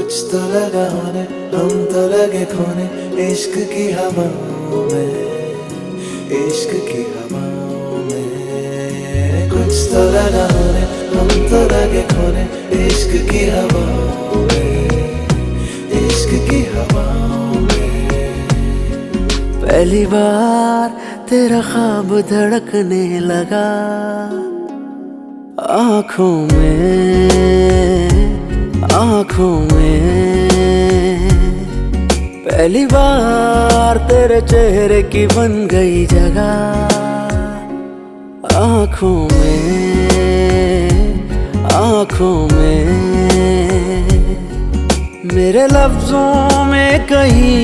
कुछ तो लगा होने, हम तो लगे खोने इश्क की हवाओं में, इश्क की हवाओं में। कुछ तो लगा होने, हम तो लगे खोने इश्क की हवाओं में, इश्क की हवाओं में। पहली बार तेरा ख्वाब धड़कने लगा आँखों में। पहली बार तेरे चेहरे की बन गई जगह आँखों में। मेरे लफ्जों में कहीं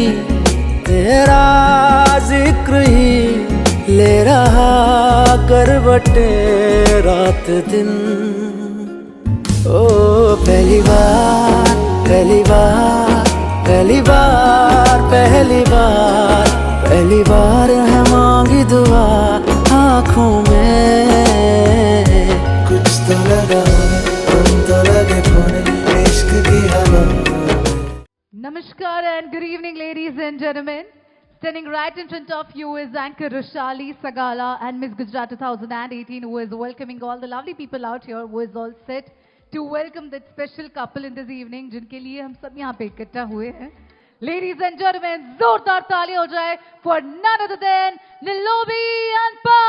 तेरा जिक्र ही ले रहा करवटे रात दिन। ओ पहली बार पहली बार पहली बार पहली बार पहली बार है मांगी दुआ आँखों में। कुछ तो लगा हम तो लगे खोने इश्क की हवा। Namaskar and good evening, ladies and gentlemen. Standing right in front of you is anchor Roshali Sagala and Miss Gujarat 2018, who is welcoming all the lovely people out here, who is all set to welcome that special couple in this evening, जिनके लिए हम सब यहाँ पे इकट्ठा हुए हैं. Ladies and gentlemen, जोरदार ताली हो जाए for none other than Nilobi and Parth.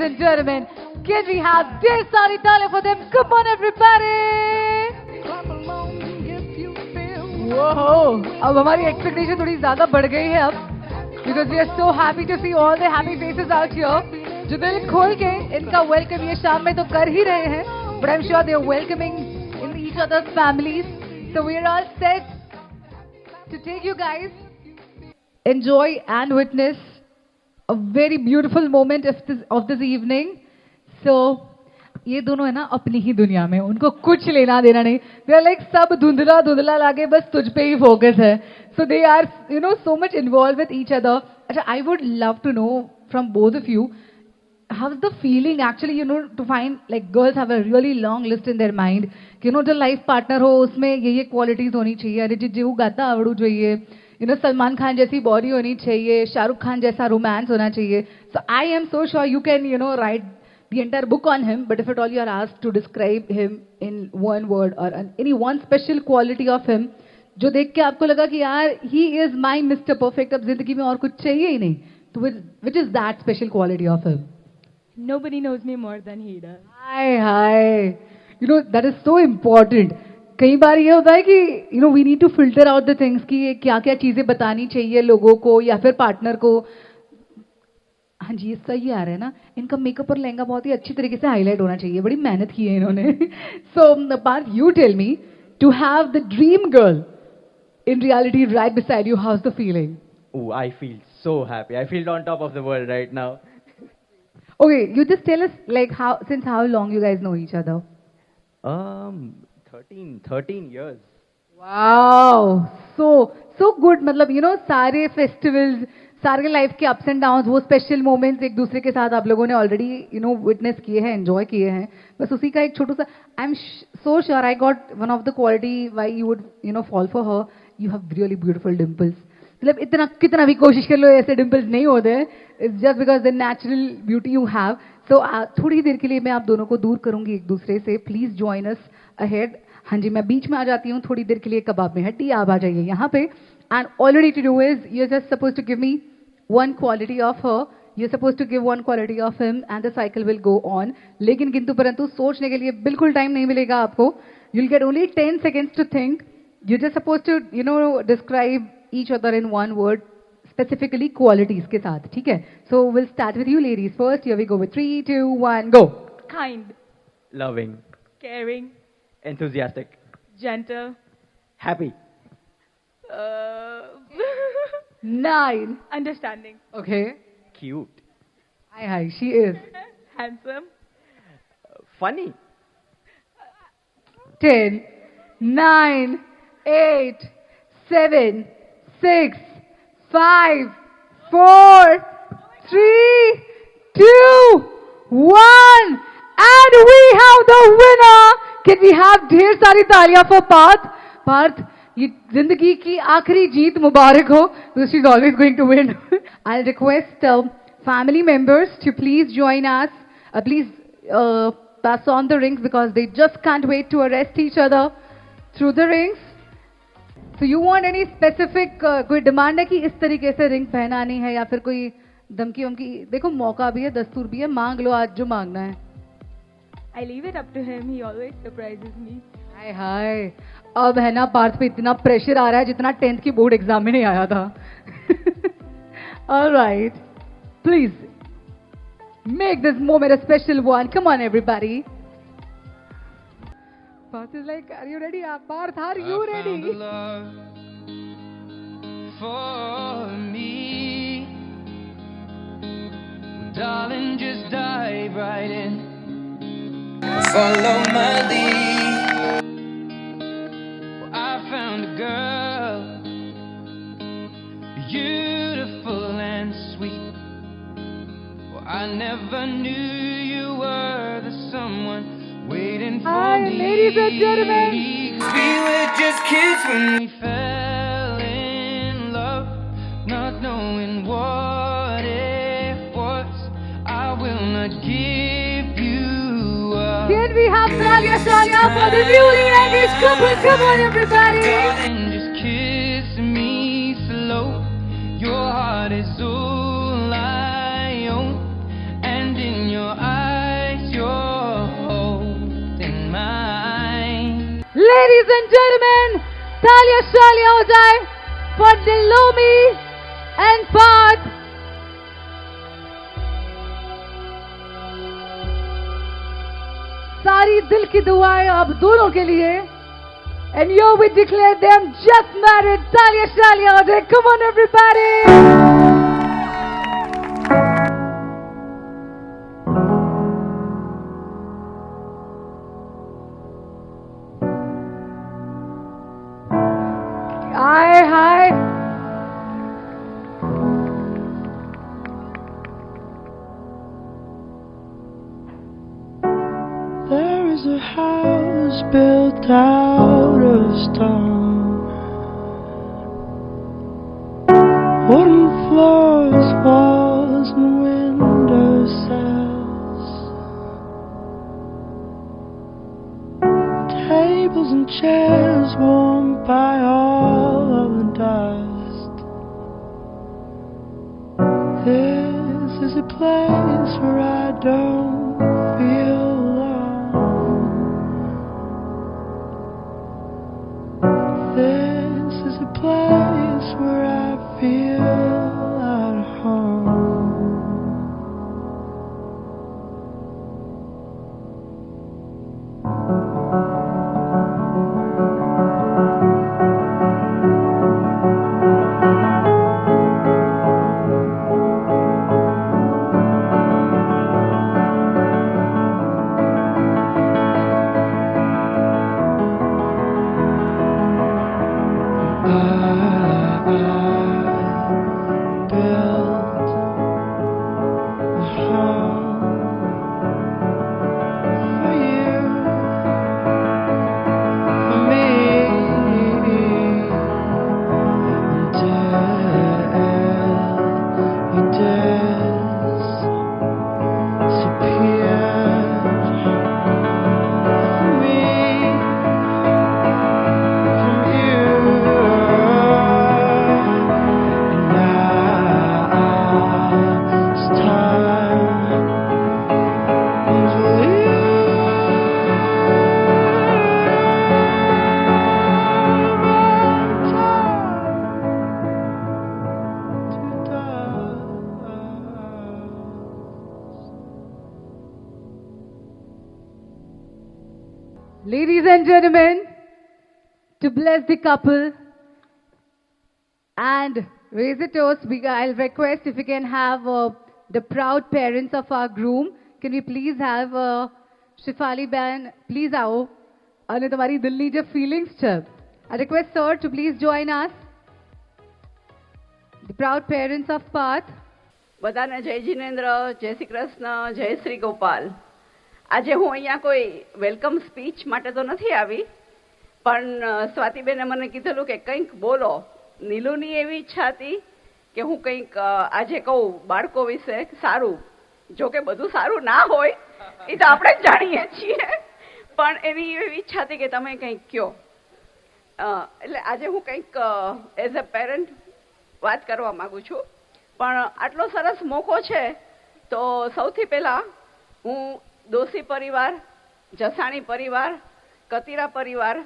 and gentlemen, can we have dear Sari Tale for them? Come on, everybody! Whoa! अब हमारी expectation थोड़ी ज़्यादा बढ़ गई है अब, because we are so happy to see all the happy faces out here. जो दिल खोल के इनका welcome ये शाम में तो कर ही रहे हैं, but I'm sure they are welcoming in each other's families. So we are all set to take you guys enjoy and witness a very beautiful moment of this evening. So ये दोनों है ना अपनी ही दुनिया में, उनको कुछ लेना देना नहीं. They are like सब धुंधला धुंधला लागे बस तुझ पे ही focus है. So they are, you know, so much involved with each other. अच्छा, I would love to know from both of you, how's the feeling actually, you know, to find like girls have a really long list in their mind. You know, जो life partner हो उसमें ये qualities होनी चाहिए. अरिजीत जी को गाता आवड़ू चाहिए. You know, Salman Khan जैसी body होनी चाहिए. शाहरुख खान जैसा romance होना चाहिए. So I am so sure you can, you know, write the entire book on him, but if at all you are asked to describe him in one word or any one special quality of him, जो देख के आपको लगा कि यार he is my Mr. Perfect, अब जिंदगी में और कुछ चाहिए ही नहीं, तो which is that special quality of him? Nobody knows me more than he does. Hi. You know, that is so important. कई बार ये होता है कि you know we need to filter out the things कि ये क्या क्या चीजें बतानी चाहिए लोगों को या फिर पार्टनर को. हाँ जी, ये सही आ रहा है ना. इनका मेकअप और लहंगा बहुत ही अच्छी तरीके से हाईलाइट होना चाहिए. बड़ी मेहनत की है इन्होंने. So Parth, you tell me, to have the dream girl in reality right beside you, how's the feeling? Oh, I feel so happy. I feel on top of the world right now. Okay, you just tell us like since how long you guys know each other? 13 years. Wow, so good. मतलब you know सारे festivals, सारे life के ups and downs, वो special moments एक दूसरे के साथ आप लोगों ने already you know witness किए हैं, enjoy किए हैं. बस उसी का एक छोटा सा, I'm so sure I got one of the quality why you would you know fall for her. You have really beautiful dimples. मतलब इतना कितना भी कोशिश कर लो ऐसे dimples नहीं होते हैं. It's just because the natural beauty you have. So थोड़ी देर के लिए मैं आप दोनों को दूर करूंगी एक दूसरे से. Please join us ahead. हाँ जी, मैं बीच में आ जाती हूँ थोड़ी देर के लिए. कबाब में हड्डी, आप आ जाइए यहाँ पे. And all you need to do is you're just supposed to give me one quality of her. You're supposed to give one quality of him, and the cycle will go on. लेकिन किंतु परंतु सोचने के लिए बिल्कुल time नहीं मिलेगा आपको. You'll get only 10 seconds to think. You're just supposed to, you know, describe each other in one word, specifically qualities के साथ, ठीक है? So we'll start with you ladies first. Here we go with 3, 2, 1, go. Kind, Loving. caring, Enthusiastic. gentle, Happy. uh, 9. understanding, Okay. Cute. Hi, she is. handsome, Funny. 10, 9, 8, 7, 6, 5, 4, 3, 2, 1. And we have the winner. Can we have ढेर सारी तालियां for Parth? Parth, ये जिंदगी की आखिरी जीत मुबारक हो. Because she's always going to win. I'll request family members to please join us. Please pass on the rings because they just can't wait to arrest each other through the rings. So you want any specific कोई demand है कि इस तरीके से ring पहनानी है या फिर कोई धमकी वमकी? देखो मौका भी है, दस्तूर भी है, मांग लो आज जो मांगना है. I leave it up to him. He always surprises me. हाय हाय, अब है ना पार्थ पे इतना प्रेशर आ रहा है जितना 10th की बोर्ड एग्जाम में नहीं आया था. All right, please make this moment a special one. Come on, everybody. Parth is like, are you ready? Parth, are you ready? I found a love for me. Darling, just dive right in. Follow my lead. Well, I found a girl, beautiful and sweet. Well, I never knew you were the someone waiting for Hi, me. ladies and gentlemen. We were just kids when we fell in love, not knowing what it was. I will not give you up. Can we have Talia for the newly engaged couple? Come on, everybody. Darling, just kiss me slow. Your heart is all I own, and in your ladies and gentlemen, तालियां शालियां हो जाए for Nilomi and Parth. सारी दिल की दुआएं आप दोनों के लिए. And here we declare them just married. तालियां शालियां हो जाए. Come on everybody. Hi. There is a house built out of stone, wooden floors, walls, and window sills, tables and chairs warmed by all of the dust. This is a place where I don't feel alone. This is a place where I feel at home. Ladies and gentlemen, to bless the couple and raise a toast, I'll request if we can have the proud parents of our groom. Can we please have Shefali Ban, please आओ. અને તમારી દિલની જે feelings છે. I request sir to please join us. The proud parents of Parth. બધાને જય જીનેન્દ્ર, જય શ્રી કૃષ્ણ, જય શ્રી ગોપાલ. આજે હું અહીંયા કોઈ વેલકમ સ્પીચ માટે તો નથી આવી, પણ સ્વાતિબેને મને કીધેલું કે કંઈક બોલો. નીલુની એવી ઈચ્છા હતી કે હું કંઈક આજે કહું બાળકો વિશે સારું. જો કે બધું સારું ના હોય એ તો આપણે જ જાણીએ છીએ, પણ એની એવી ઈચ્છા હતી કે તમે કંઈક કહો. એટલે આજે હું કંઈક એઝ અ પેરેન્ટ વાત કરવા માગું છું. પણ આટલો સરસ મોકો છે તો સૌથી પહેલાં હું દોશી પરિવાર, જસાણી પરિવાર, કતીરા પરિવાર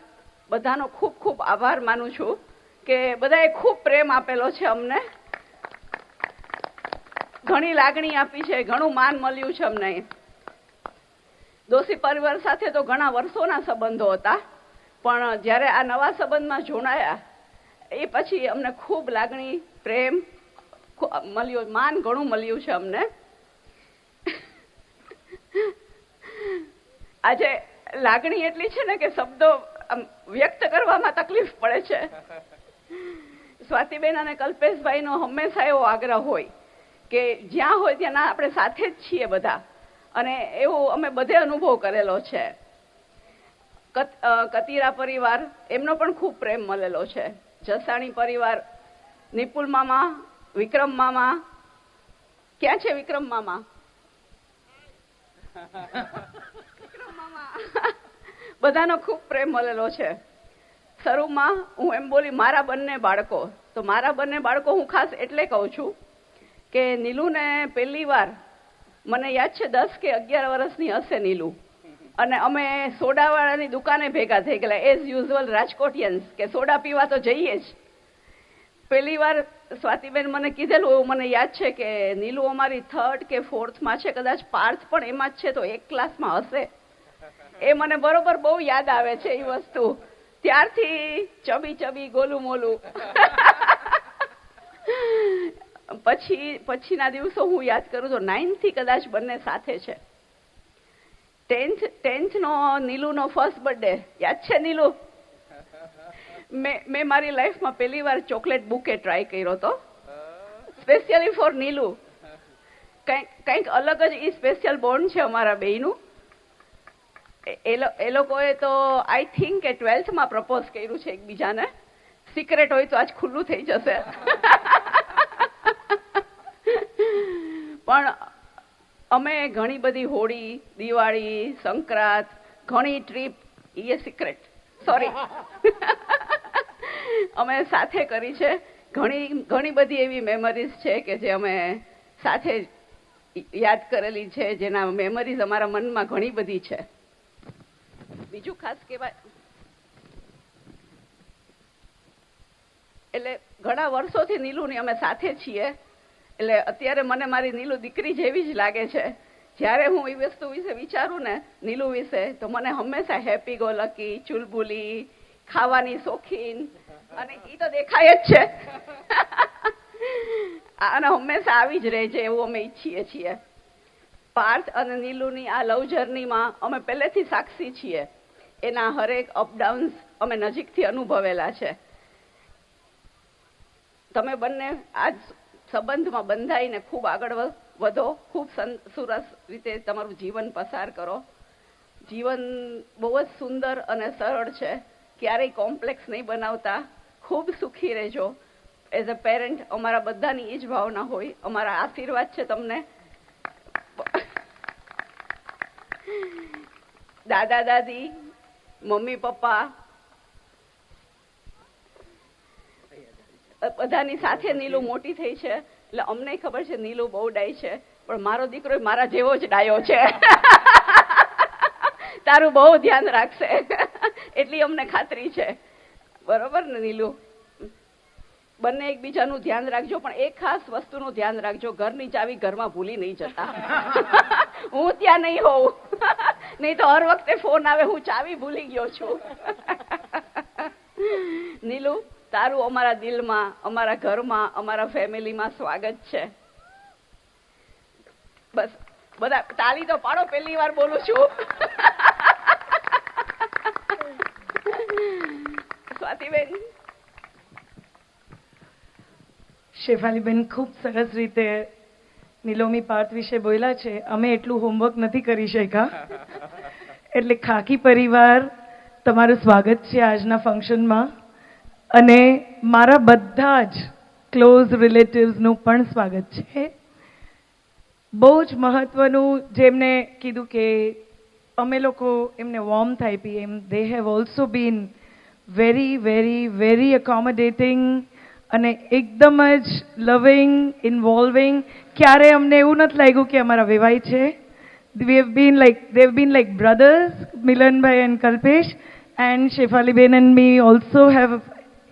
બધાનો ખૂબ ખૂબ આભાર માનું છું કે બધાએ ખૂબ પ્રેમ આપેલો છે અમને, ઘણી લાગણી આપી છે, ઘણું માન મળ્યું છે અમને. દોશી પરિવાર સાથે તો ઘણા વર્ષોના સંબંધો હતા, પણ જ્યારે આ નવા સંબંધમાં જોડાયા એ પછી અમને ખૂબ લાગણી, પ્રેમ મળ્યો, માન ઘણું મળ્યું છે અમને. આજે લાગણી એટલી છે ને કે શબ્દો વ્યક્ત કરવામાં તકલીફ પડે છે. સ્વાતિબેન અને કલ્પેશભાઈનો હંમેશા એવો આગ્રહ હોય કે જ્યાં હોય ત્યાં આપણે સાથે જ છીએ બધા, અને એવું અમે બધે અનુભવ કરેલો છે. કતીરા પરિવાર એમનો પણ ખૂબ પ્રેમ મળેલો છે. જસાણી પરિવાર, નિપુલ મામા, વિક્રમ મામા, ક્યાં છે વિક્રમ મામા? બધાનો ખૂબ પ્રેમ મળેલો છે. શરૂમાં હું એમ બોલી મારા બંને બાળકો, તો મારા બંને બાળકો હું ખાસ એટલે કહું છું કે નીલુને પહેલી વાર મને યાદ છે 10 કે 11 વર્ષની હશે નીલુ, અને અમે સોડાવાળાની દુકાને ભેગા થઈ ગયેલા, એઝ યુઝ્યુઅલ રાજકોટિયન્સ, કે સોડા પીવા તો જઈએ જ. પહેલી વાર સ્વાતિબેન મને કીધેલું એવું મને યાદ છે કે નીલુ અમારી 3rd કે 4thમાં છે, કદાચ પાર્થ પણ એમાં જ છે, તો એક ક્લાસમાં હશે. એ મને બરોબર બહુ યાદ આવે છે એ વસ્તુ. ત્યારથી ચબી ચબી ગોલું મોલું. પછીના દિવસો હું યાદ કરું તો 9th થી કદાચ બંને સાથે છે. 10th નો નીલુનો ફર્સ્ટ બર્થડે યાદ છે નીલુ? મેં મારી લાઈફમાં પહેલી વાર ચોકલેટ બુકે ટ્રાય કર્યો હતો, સ્પેશિયલી ફોર નીલુ. કંઈક અલગ જ એ સ્પેશિયલ બોન્ડ છે અમારા બેયનું. એ લોકોએ તો આઈ થિંક કે 12thમાં પ્રપોઝ કર્યું છે એકબીજાને. સિક્રેટ હોય તો આજ ખુલ્લું થઈ જશે. પણ અમે ઘણી બધી હોળી, દિવાળી, સંક્રાંત, ઘણી ટ્રીપ, એ સિક્રેટ, સોરી, અમે સાથે કરી છે. ઘણી બધી એવી મેમરીઝ છે કે જે અમે સાથે યાદ કરેલી છે, જેના મેમરીઝ અમારા મનમાં ઘણી બધી છે. બીજું ખાસ કહેવાય એટલે ઘણા વર્ષોથી નીલુની અમે સાથે છીએ, એટલે અત્યારે મને મારી નીલુ દીકરી જેવી જ લાગે છે. જ્યારે હું એ વસ્તુ વિશે વિચારું ને, નીલુ વિશે, તો મને હંમેશા હેપી ગો લકી, ચુલબુલી, ખાવાની શોખીન, અને એ તો દેખાય જ છે. અને હંમેશા આવી જ રહે છે એવું અમે ઈચ્છીએ છીએ. પાર્થ અને નીલુની આ લવ જર્નીમાં અમે પહેલેથી સાક્ષી છીએ. એના હરેક અપડાઉન્સ અમે નજીકથી અનુભવેલા છે. તમે બંને આજ સંબંધમાં બંધાઈને ખૂબ આગળ વધો, ખૂબ સરસ રીતે તમારું જીવન પસાર કરો. જીવન બહુ જ સુંદર અને સરળ છે, ક્યારેય કોમ્પ્લેક્સ નહીં બનાવતા. ખૂબ સુખી રહેજો. એઝ અ પેરેન્ટ અમારા બધાની એ જ ભાવના હોય. અમારા આશીર્વાદ છે તમને. દાદા દાદી, મમ્મી પપ્પા બધાની સાથે નીલુ મોટી થઈ છે, એટલે અમને ખબર છે નીલુ બહુ ડાય છે, પણ મારો દીકરો મારા જેવો જ ડાયો છે. તારું બહુ ધ્યાન રાખશે એટલી અમને ખાતરી છે. બરોબર ને નીલુ? બંને એકબીજાનું ધ્યાન રાખજો, પણ એક ખાસ વસ્તુનું ધ્યાન રાખજો, ઘરની ચાવી ઘરમાં ભૂલી નહીં જતા. હું ત્યાં નહીં હોઉં, નહીં તો હર વખતે ફોન આવે, હું ચાવી ભૂલી ગયો છું. નીલુ, તારું અમારા દિલમાં, અમારા ઘરમાં, અમારા ફેમિલીમાં સ્વાગત છે. બસ બધા તાળી તો પાડો, પહેલી વાર બોલું છું. સ્વાતિબેન. શેફાલીબેન ખૂબ સરસ રીતે નીલોમી પાર્થ વિશે બોલ્યા છે. અમે એટલું હોમવર્ક નથી કરી શક્યા, એટલે ખાકી પરિવાર તમારું સ્વાગત છે આજના ફંક્શનમાં, અને મારા બધા જ ક્લોઝ રિલેટિવ્સનું પણ સ્વાગત છે. બહુ જ મહત્વનું, જેમને કીધું કે અમે લોકો એમને વોર્મથ આપી, એમ they have also been very very very accommodating અને એકદમ જ લવિંગ, ઇન્વોલ્વિંગ. ક્યારે અમને એવું નથી લાગ્યું કે અમારા વેવાય છે. they have been like brothers, Milanbhai and Kalpesh, and Shefaliben and me also have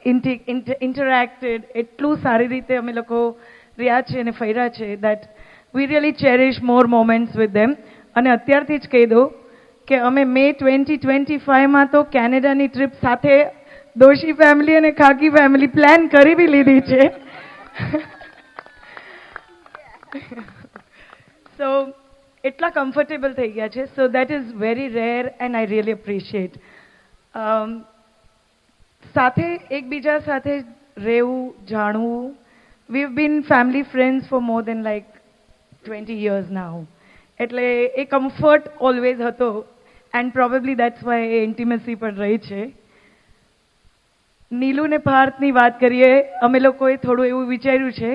interacted એટલું સારી રીતે અમે લોકો રહ્યા છે અને ફર્યા છે, that we really cherish more moments with them. અને અત્યારથી જ કહી દઉં કે અમે મે 2025માં તો કેનેડાની ટ્રીપ સાથે દોશી ફેમિલી અને ખાકી ફેમિલી પ્લાન કરી બી લીધી છે. સો એટલા કમ્ફર્ટેબલ થઈ ગયા છે. So that is very rare and I really appreciate. સાથે એકબીજા સાથે રહેવું, જાણવું. We have been family friends for more than like 20 years now. એટલે એ કમ્ફર્ટ ઓલવેઝ હતો, એન્ડ પ્રોબેબલી દેટ્સ વાય એ ઇન્ટિમસી પણ રહી છે. નીલુ ને પાર્થની વાત કરીએ, અમે લોકોએ થોડું એવું વિચાર્યું છે,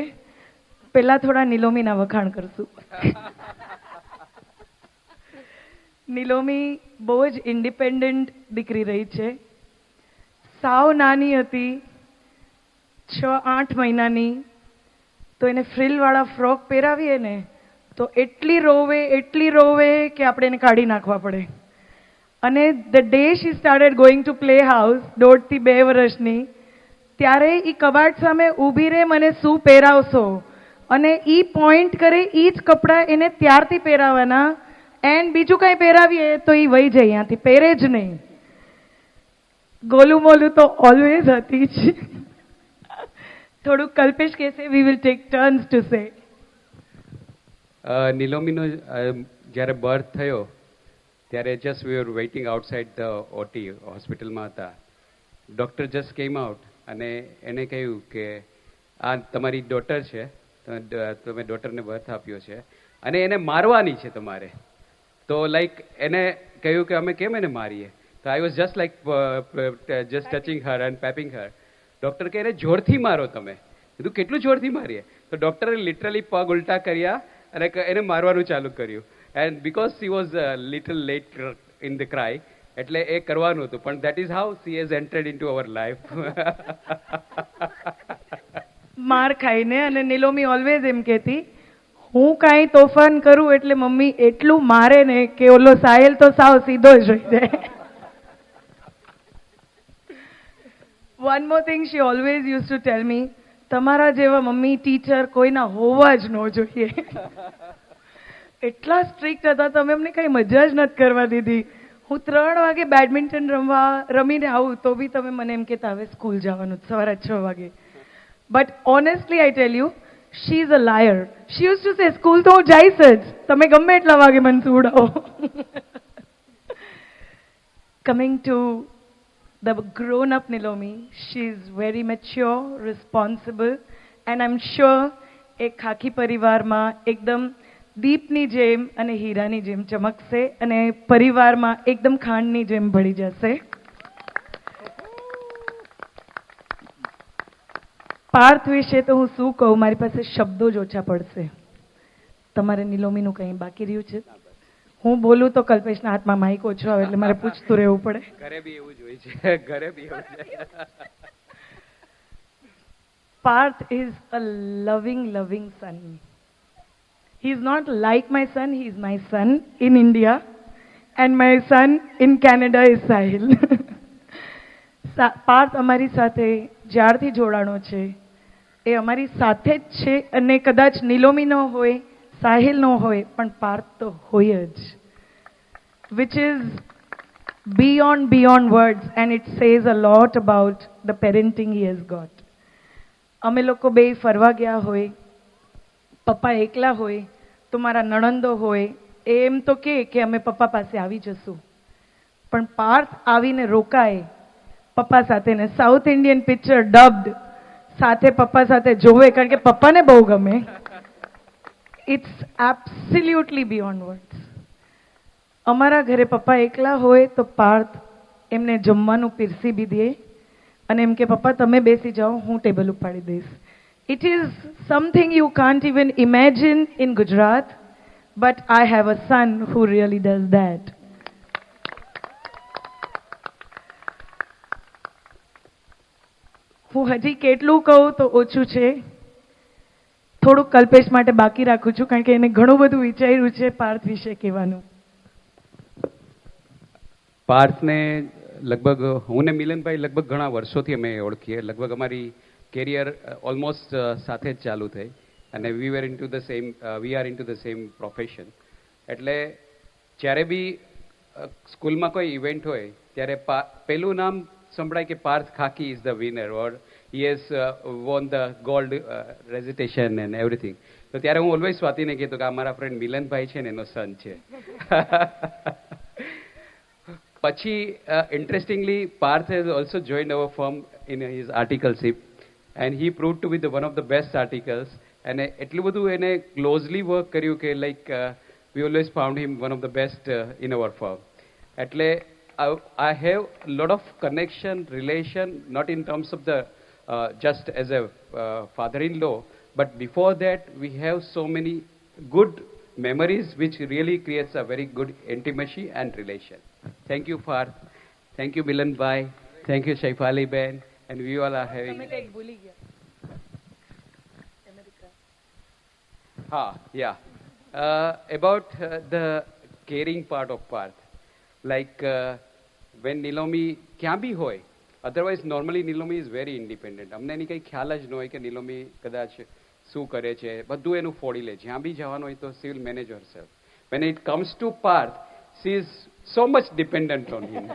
પહેલા થોડા નીલોમીના વખાણ કરશું. નીલોમી બહુ જ ઇન્ડિપેન્ડન્ટ દીકરી રહી છે. સાવ નાની હતી, 6-8 મહિનાની, તો એને ફ્રિલવાળા ફ્રોક પહેરાવીએ ને તો એટલી રોવે કે આપણે એને કાઢી નાખવા પડે. અને the day she started going to play house 1.5 થી 2 વર્ષની, ત્યારે એ કબાટ સામે ઊભી રહે, મને શું પહેરાવશો, અને એ પોઈન્ટ કરે, એ જ કપડાં એને ત્યારથી પહેરાવાના, એન્ડ બીજું કાંઈ પહેરાવીએ તો એ વહી જાય અહીંયાથી, પહેરે જ નહીં. ગોલું મોલું તો ઓલવેઝ હતી જ. થોડુંક કલ્પેશ કહેશે, we will take turns to say. નિલોમીનો જ્યારે બર્થ થયો ત્યારે just we are waiting outside the OT, હોસ્પિટલમાં હતા. ડૉક્ટર જસ્ટ કેમ આઉટ અને એને કહ્યું કે આ તમારી ડોટર છે, તમે ડોટરને બર્થ આપ્યો છે અને એને મારવાની છે તમારે. તો લાઈક એને કહ્યું કે અમે કેમ એને મારીએ? તો I was just like just touching her and patting her. Doctor કહે એને જોરથી મારો તમે. કીધું કેટલું જોરથી મારીએ? તો ડૉક્ટરે લિટરલી પગ ઉલટા કર્યા અને એને મારવાનું ચાલુ કર્યું. And because she was little late in the cry, એટલે એ કરવાનું હતું. પણ that is how she has entered into our life. માર ખાઈને. અને નિલોમી ઓલવેઝ એમ કહેતી, હું કાંઈ તોફાન કરું એટલે મમ્મી એટલું મારે ને કે ઓલો સાહેલ તો સાવ સીધો જ રહી જાય. One more thing she always use to tell me, તમારા જેવા મમ્મી ટીચર કોઈના હોવા જ ન જોઈએ. એટલા સ્ટ્રિક્ટ હતા, તમે અમને કાંઈ મજા જ નથી કરવા દીધી. હું 3 વાગે બેડમિન્ટન રમીને આવું તો બી તમે મને એમ કહેતા હવે સ્કૂલ જવાનું સવારે 6 વાગે. But honestly I tell you, she is a liar. She use to say school તો હું જઈશ જ, તમે ગમે એટલા વાગે મને સુવડાવો. Coming to the grown-up Nilomi, she is very mature, responsible, and I'm sure એક ખાખી પરિવારમાં એકદમ દીપની જેમ અને હીરાની જેમ ચમકશે અને પરિવારમાં એકદમ ખાંડની જેમ ભળી જશે. પાર્થ વિશે તો હું શું કહું, મારી પાસે શબ્દો જ ઓછા પડશે. તમારે નિલોમીનું કંઈ બાકી રહ્યું છે? હું બોલું તો કલ્પેશના હાથમાં માઇક ઓછો આવે એટલે મારે પૂછતું રહેવું પડે. ઘરે બી એવું જ હોય છે, ઘરે બી એવું છે. Parth is a loving son. He is not like my son, he is my son in India and my son in Canada is Sahil. Parth અમારી સાથે જ્યારથી જોડાણો છે એ અમારી સાથે જ છે, અને કદાચ નિલોમી ન હોય, સાહિલ ન હોય, પણ પાર્થ તો હોય જ. Which is beyond words, and it says a lot about the parenting he has got. અમે લોકો બે ફરવા ગયા હોય, પપ્પા એકલા હોય તો મારા નણંદો હોય એમ તો કે અમે પપ્પા પાસે આવી જશું, પણ પાર્થ આવીને રોકાય પપ્પા સાથે, ને સાઉથ ઇન્ડિયન પિક્ચર ડબ્ડ સાથે પપ્પા સાથે જોવે, કારણ કે પપ્પાને બહુ ગમે. It's absolutely beyond words. અમારા ઘરે પપ્પા એકલા હોય તો પાર્થ એમને જમવાનું પીરસી બી દે અને એમ કે પપ્પા તમે બેસી જાઓ, હું ટેબલ ઉપાડી દઈશ. It is something you can't even imagine in Gujarat, but I have a son who really does that. હું હજી કેટલું કહું તો ઓછું છે. થોડુંક કલ્પેશ માટે બાકી રાખું છું, કારણ કે એને ઘણું બધું વિચાર્યું છે પાર્થ વિશે કહેવાનું. પાર્થને લગભગ હું ને મિલનભાઈ લગભગ ઘણા વર્ષોથી અમે ઓળખીએ. લગભગ અમારી કેરિયર ઓલમોસ્ટ સાથે જ ચાલુ થઈ અને we are into the same profession. એટલે જ્યારે બી સ્કૂલમાં કોઈ ઇવેન્ટ હોય ત્યારે પહેલું નામ સંભળાય કે Parth Khakhi is the winner or he has won the gold recitation and everything. તો ત્યારે હું ઓલવેઝ સ્વાતિને કહેતો કે આ મારા ફ્રેન્ડ મિલનભાઈ છે ને એનો સન છે. પછી interestingly, Parth has also joined our firm in his articleship, and he proved to be one of the best articles. And એટલું બધું એને closely work કર્યું કે like we always found him one of the best in our firm. એટલે I have a lot of connection, relation, not in terms of the just as a father-in-law, but before that we have so many good memories which really creates a very good intimacy and relation. Thank you, Parth. Thank you, Milan Bhai. Thank you, Shaifali Ben. And we all are having... About the caring part of Parth. Like when Nilomi ક્યાં બી હોય, otherwise normally Nilomi is very independent. અમને એની કંઈ ખ્યાલ જ ન હોય કે નિલોમી કદાચ શું કરે છે, બધું એનું ફોડી લે. જ્યાં બી જવાનું હોય તો she will manage herself. When it comes to Parth, she is so much dependent on him.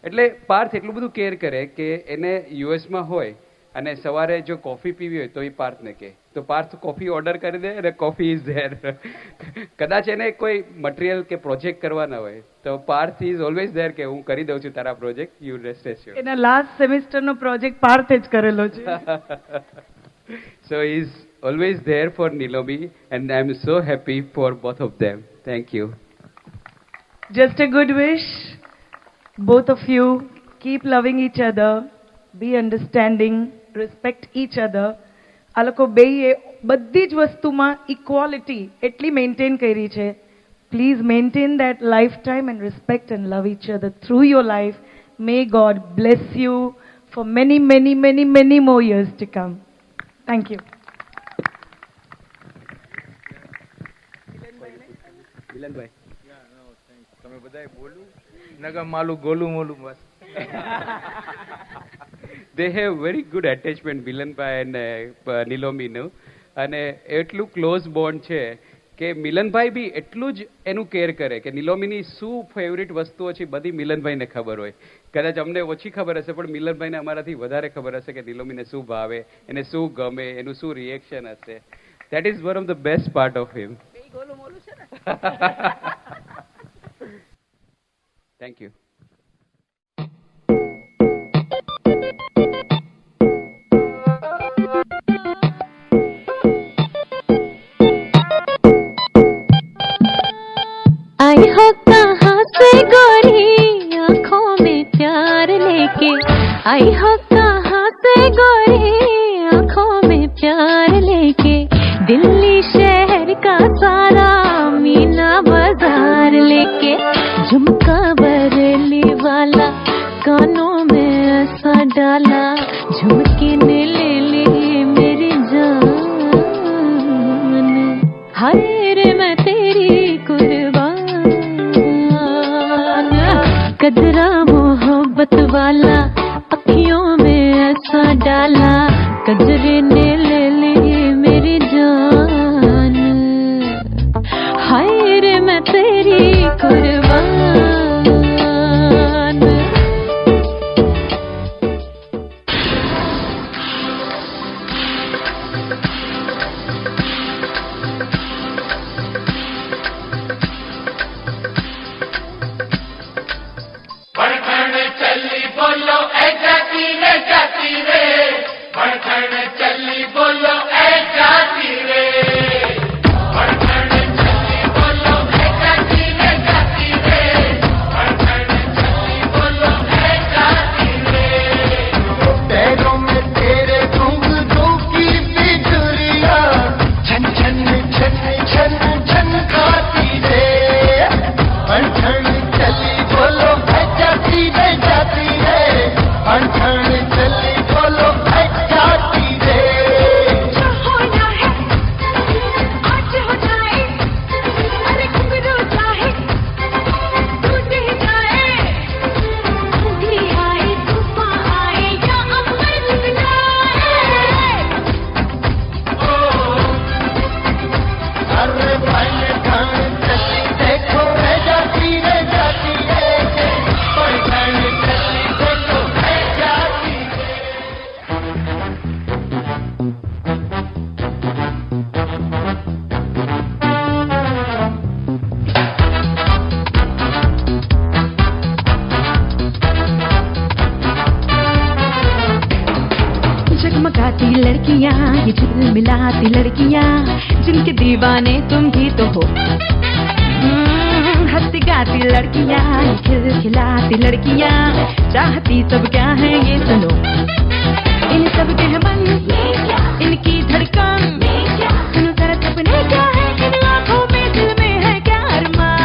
એટલે પાર્થ એટલું બધું કેર કરે કે એને યુએસમાં હોય અને સવારે જો કોફી પીવી હોય તો એ પાર્થને કહે, તો પાર્થ કોફી ઓર્ડર કરી દે અને કોફી ઇઝ ધેર. કદાચ એને કોઈ મટીરિયલ કે પ્રોજેક્ટ કરવાના હોય તો પાર્થ ઇઝ ઓલવેઝ ધેર કે હું કરી દઉં છું તારા પ્રોજેક્ટ, યુ રેસ્ટ એશ્યોર્ડ. એના લાસ્ટ સેમેસ્ટરનો પ્રોજેક્ટ પાર્થે જ કરેલો છે. So he's always there for Nilomi and I'm so happy for both of them. Thank you. Just a good wish. Both of you keep loving each other, be understanding, respect each other. આ લોકો બેયે બધી જ વસ્તુમાં equality એટલી maintain કરી છે. Please maintain that lifetime and respect and love each other through your life. May God bless you for many many many many more years to come. Thank you. Milanbhai તમે બધાએ બોલું નગર માલું ગોલું મોલું બસ. They have very good attachment, Milanbhai and નિલોમીનું, અને એટલું close bond છે કે મિલનભાઈ બી એટલું જ એનું કેર કરે કે નિલોમીની શું ફેવરિટ વસ્તુઓ છે બધી મિલનભાઈને ખબર હોય. કદાચ અમને ઓછી ખબર હશે પણ મિલનભાઈને અમારાથી વધારે ખબર હશે કે નિલોમીને શું ભાવે, એને શું ગમે, એનું શું રિએક્શન હશે. That is one of the best part of him. ગોલું મોલું છે ને. Thank you. आई हो कहाँ से गोरी आँखों में प्यार लेके, आई हो कहाँ से गोरी आँखों में प्यार लेके, दिल्ली शहर का सारा मीना बाजार लेके, झुमका बरेली वाला कानों में ऐसा डाला, झुमके ने ले ली मेरी जान, हाय रे मैं तेरी कुर्बान, कदरा मोहब्बत वाला अखियों में ऐसा डाला, कजरे ने ले ली मेरी जान, हाय रे मैं तेरी कुर्बान. जगमगाती लड़कियां, ये झिलमिलाती लड़कियां, जिनके दीवाने तुम भी तो हो. हंसती गाती लड़कियां, ये खिलखिलाती लड़कियां, चाहती सब क्या है ये सुनो. इन सब के है मन, इनकी धड़कन, सुनो जरा सपने क्या है इन आँखों में, दिल में है क्या अरमान.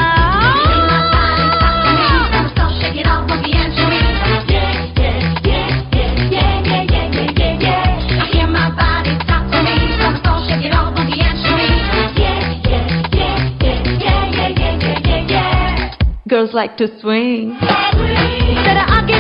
girls like to swing. जरा आगे